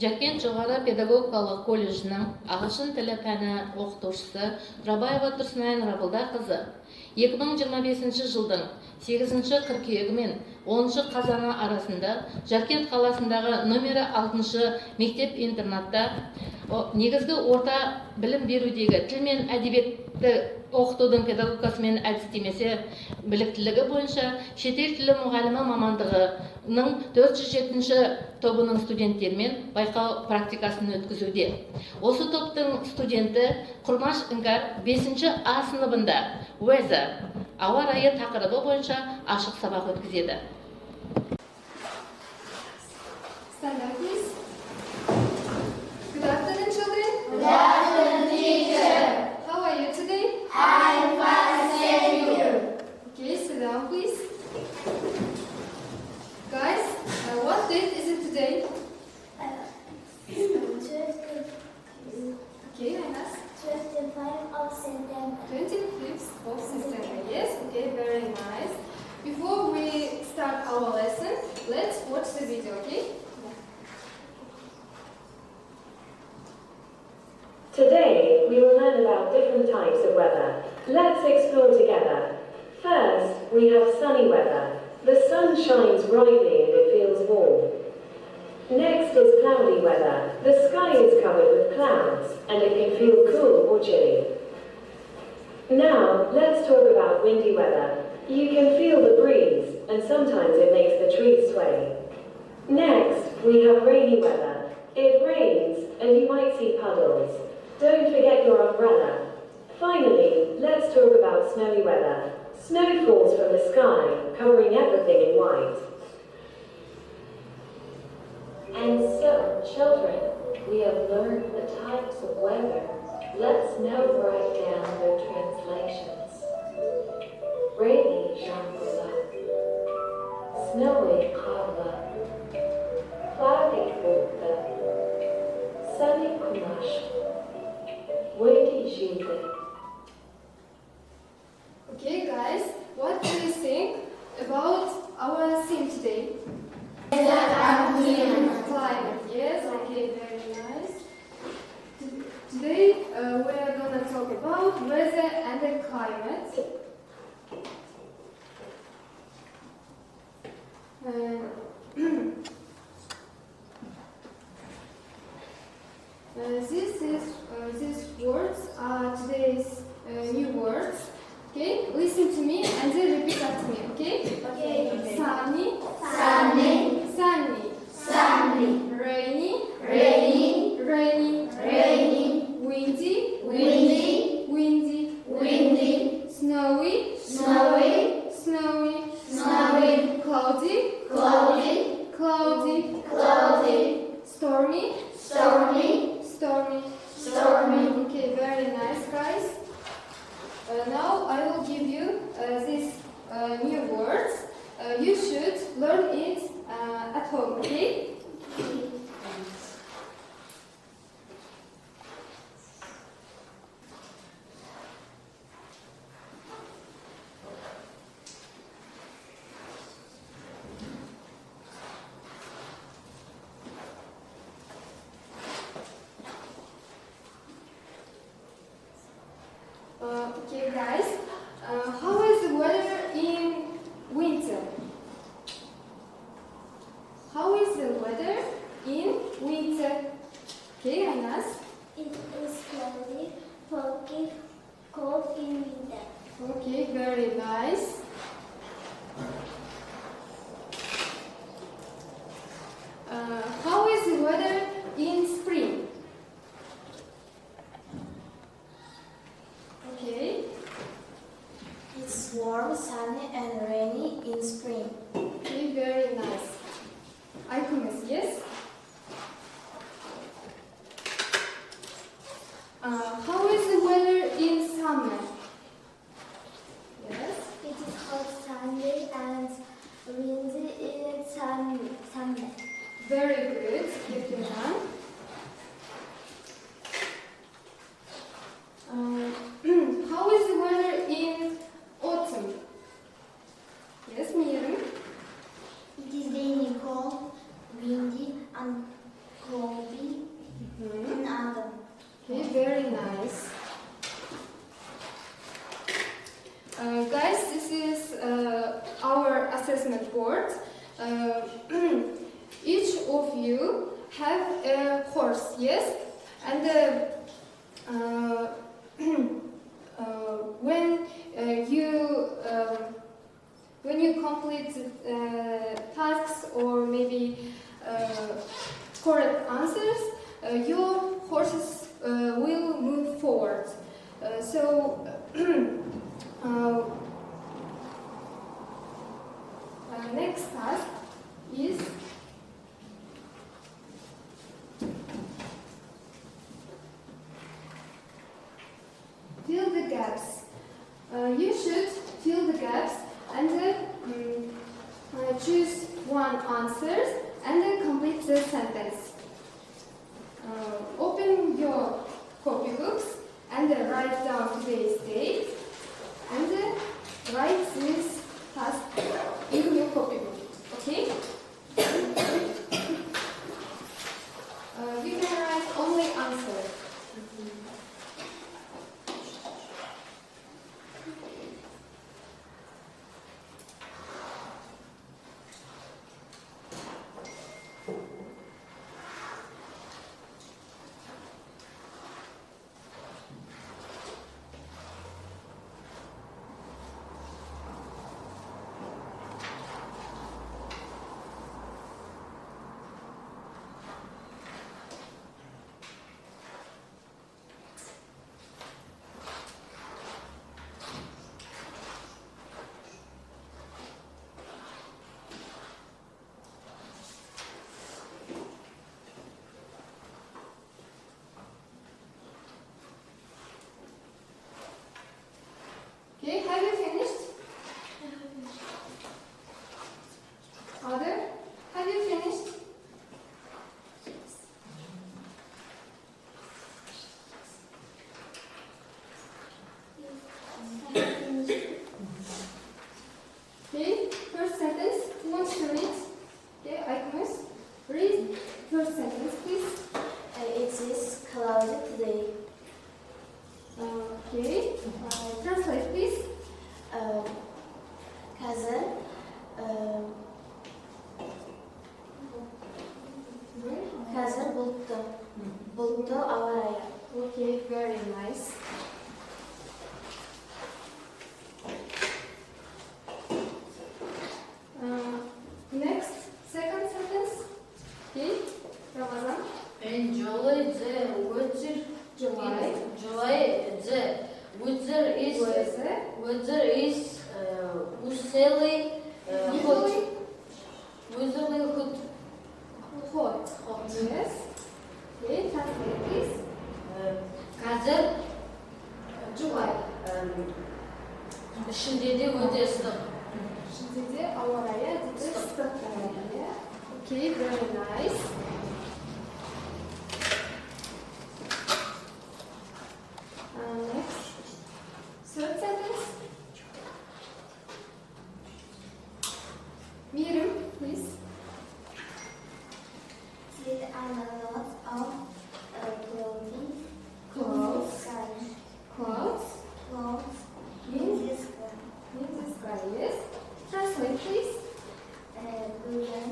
Жаркент жоғары педагогикалық колледжінің ағылшын тілі пәні оқытушысы Турабаева Турсунай қызы 2025 жылдың 8 қыркүйегі мен 10 қазаны арасында Жаркент қаласындағы номері 6 мектеп-интернатта негізгі орта білім берудегі тіл мен әдебиетті оқытудың педагогикасы мен әдістемесі біліктілігі бойынша шетел тілі мұғалімі мамандығының 407 тобының студенттермен байқау практикасын өткізуде. Осы топтың студенті Құрмаш Іңкәр 5 А сыныбында Weather, ауа райы тақырыбы бойынша ашық сабақ өткізеді. Stand up, please. Good afternoon, children. Good afternoon, teacher. How are you today? I'm fine, thank you. Okay, sit down, please. Guys, what date is it today? Okay, Anas. 25th of September. 25th of September. Yes, okay, very nice. Before we start our lesson, let's watch the video, okay? Today, we will learn about different types of weather. Let's explore together. First, we have sunny weather. The sun shines brightly and it feels warm. Next is cloudy weather. The sky is covered with clouds and it can feel cool or chilly. Now, let's talk about windy weather. You can feel the breeze and sometimes it makes the trees sway. Next, we have rainy weather. It rains and you might see puddles. Don't forget your umbrella. Finally, let's talk about snowy weather. Snow falls from the sky, covering everything in white. And so, children, we have learned the types of weather. Let's now write down their translations. Rainy Shambhala, snowy Kavla, cloudy Urta, sunny Kumash, windy Jide. Okay, guys, what do you think about our theme today? Climate, yes, okay, very nice. Today we are going to talk about weather and the climate. These words are today's new words. Okay, listen to me and then repeat after me. Okay? Okay. Sunny. Sunny. Sunny. Sunny. Rainy. Rainy. Rainy. Rainy. Windy. Windy. Windy. Windy. Snowy. Snowy. Snowy. Snowy. Cloudy. Cloudy. Cloudy. Cloudy. Stormy. Stormy. Stormy. Stormy. Okay, very nice, guys. Now I will give you these new words. You should learn it at home, okay? Okay, guys, how is the weather in winter? How is the weather in winter? Okay, Anas? It is cloudy, foggy, cold in winter. Okay, very nice. How is the weather in spring? Okay. It's warm, sunny, and rainy in spring. Okay, very nice. Aykumis, yes? How is the weather in summer? Yes. It is hot, sunny, and windy in summer. Very good. Yakina. How is the weather in autumn? Yes, Miriam. It is rainy, cold, windy, and cloudy Guys, this is our assessment board. Each of you have a course, yes? And when you complete tasks or maybe correct answers, your courses will move forward. Next task is fill the gaps. You should fill the gaps and choose one answer and then complete the sentence. Open your copybooks and write down today's date and write this task in your copybook. Okay? You can write only answer. Okay, have you finished? Other? Have you finished? Okay, first sentence. Who wants to read? Okay, I commence. Read first sentence, please. It is cloudy today. Okay, translate, please. Қазір бұлтты ауа райы. Okay, very nice. Next, second sentence. Okay, Ramazan. Enjoy the weather. July. Enjoy the weather is usually hot. Usually hot. Hot. Yes. Okay, translate, please. Қазір July. шілдеде өте ыстық. Шілдеде ауа райы ыстық. Okay, very nice. Next, third sentence. Miriam, please. There are a lot of clothing Clouds. sky. Clouds. Clouds In in the sky. the sky, yes. Translate, please. Bugün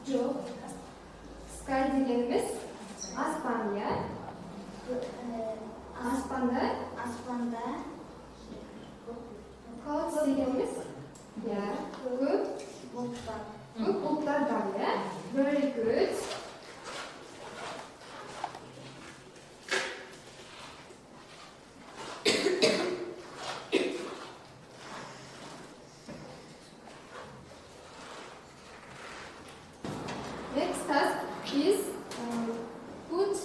Joe. Sky degenimiz aspan ya. Aspanda. aspanda Clouds degenimiz ya. Good. bulutlar. Good bulutlar var ya. Very good. Next task is put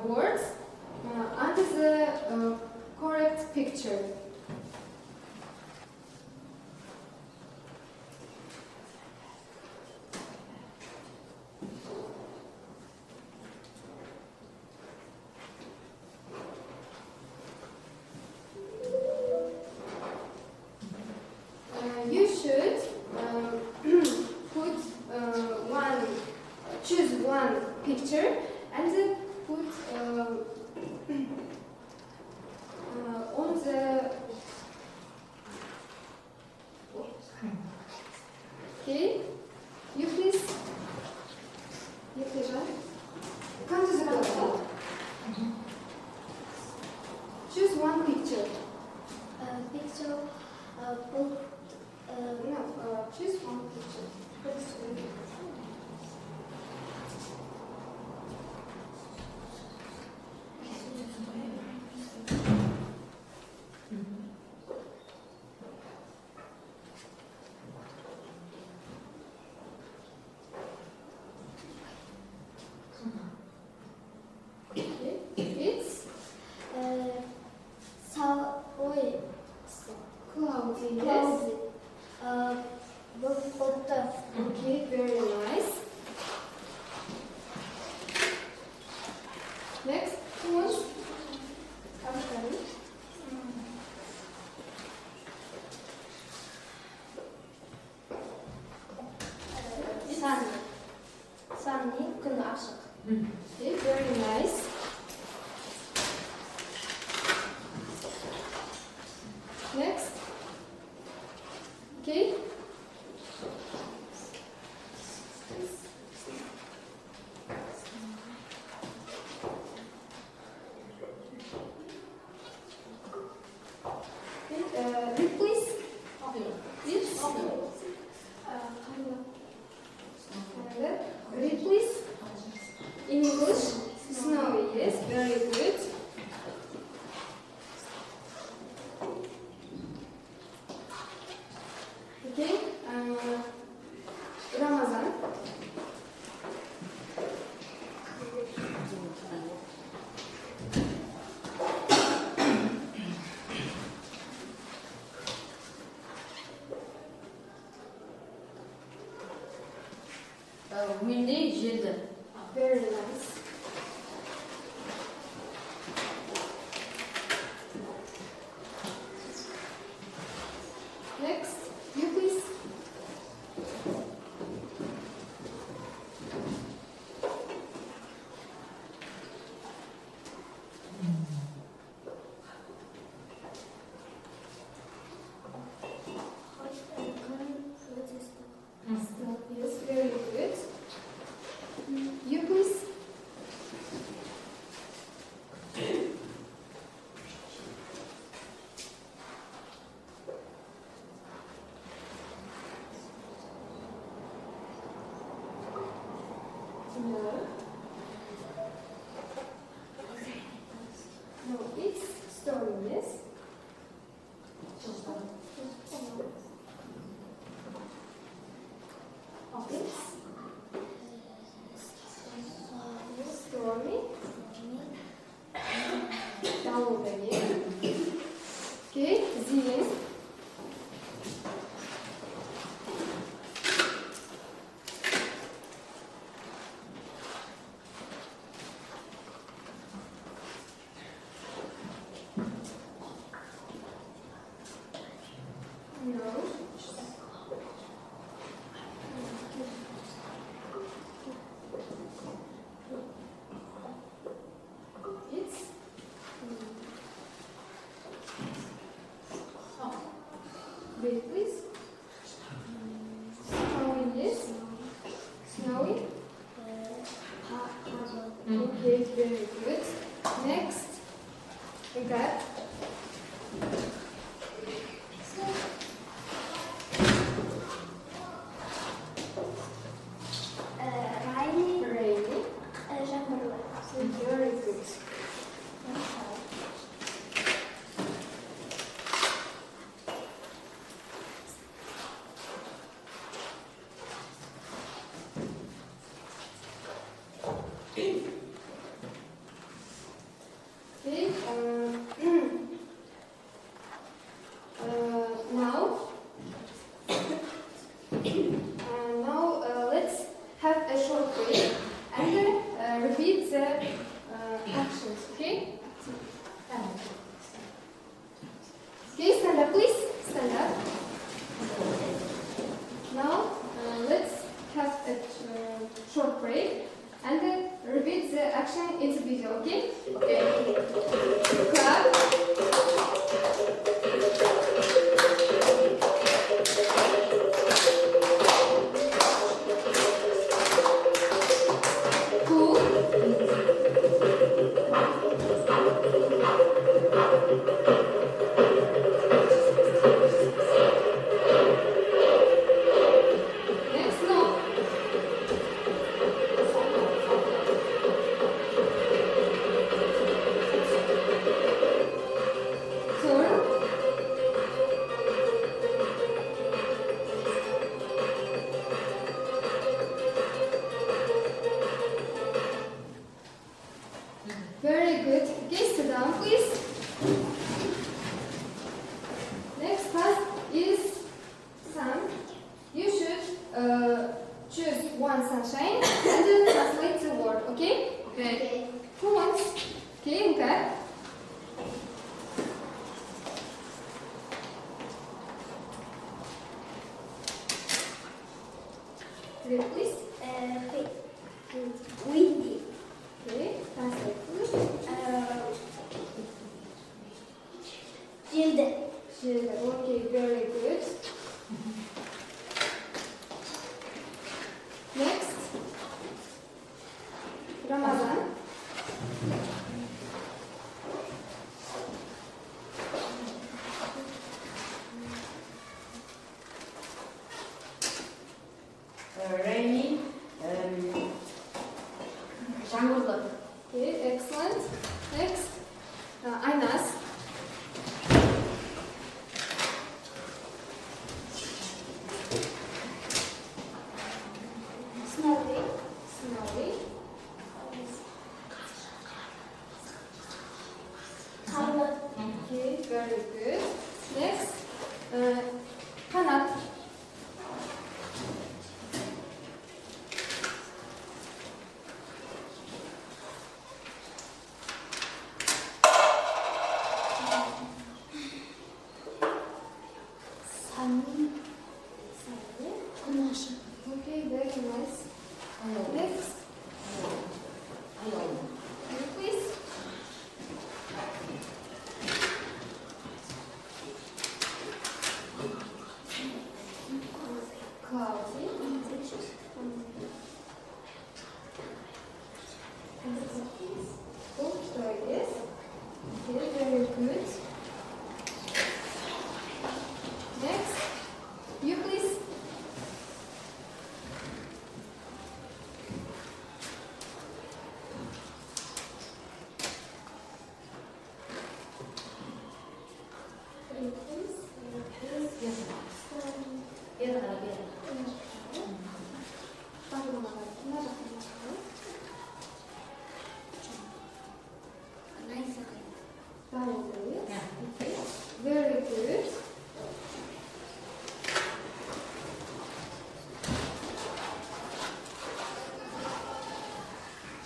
words under the correct picture. Okay, you please come to the classroom. Choose one picture. Picture, book, No, choose one picture. It's cloudy. Yes. Okay, very nice. Next, who wants? Okay. Okay, very nice. Next. Okay. Read please. Yes. Read please. In English, snowy. Yes, very good. Okay. Ramazan. Windy, желді. Very nice. Next, you please. Yes, very good. You please. No. No, it's story, yes. Stormy. Down again. Okay, zilin. No. It's wait, please. Snowy, yes. Snowy. Okay, very good. Next, we got rainy. So very good. Okay. Now let's have a short break and then repeat the actions. Okay. Okay, stand up, please. Stand up. Now let's have a short break and then repeat the action individually. Okay. Okay. Clap. one sunshine and then translate the word, okay? Okay. Who wants? Okay, Іңкәр. Read, please. Windy. Okay, translate, please. Children. Okay, very good. Next, Ramazan. Rainy. Жаңбырлы. Okay, excellent. Next, Aynas. Snowy. Snowy. Color. Okay, very good. Next, Kanat. Sunny. Құрмаш. Okay, very nice. Next, you please. Cloudy. Okay, yes. Okay, very good. Next, you please. Very good.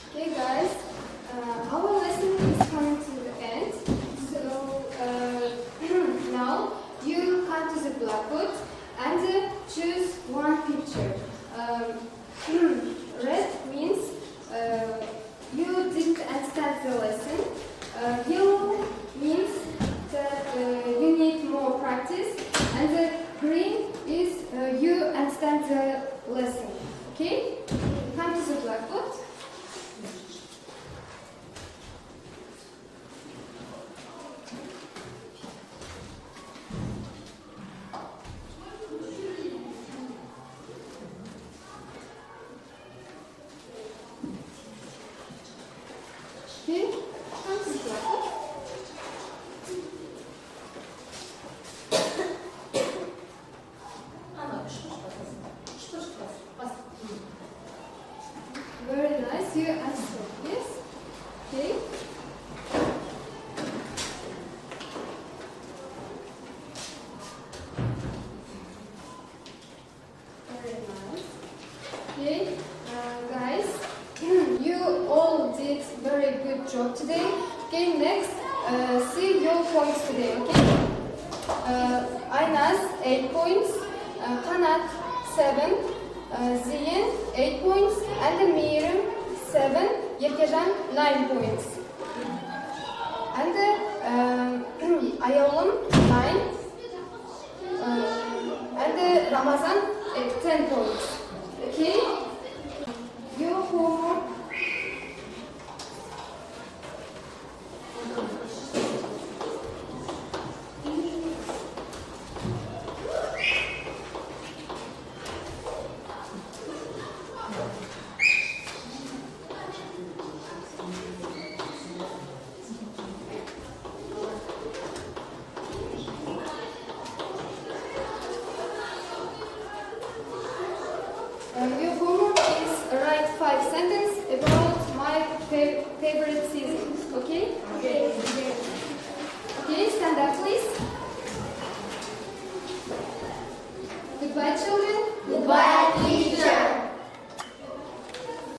Okay, guys, our lesson is coming to the end. So now you come to the blackboard and choose one picture. Red means you didn't understand the lesson. Yellow means that you need more practice, and the green is you understand the lesson. Okay? Come to the blackboard. Okay? Come to the blackboard. Very nice. You answer. Yes? Okay. Very nice. Okay, guys, you all did very good job today. Okay, next, see your points today. Okay. Aynas 8 points, Kanat 7, Ziyin 8 points, and Mirim 7, Yerkejan 9 points. And Ayolum 9, and Ramazan 10 points. Okay? Your homework. Your homework is write 5 sentences about my favorite season. Okay? Okay. Okay, stand up, please. Goodbye, children. Goodbye.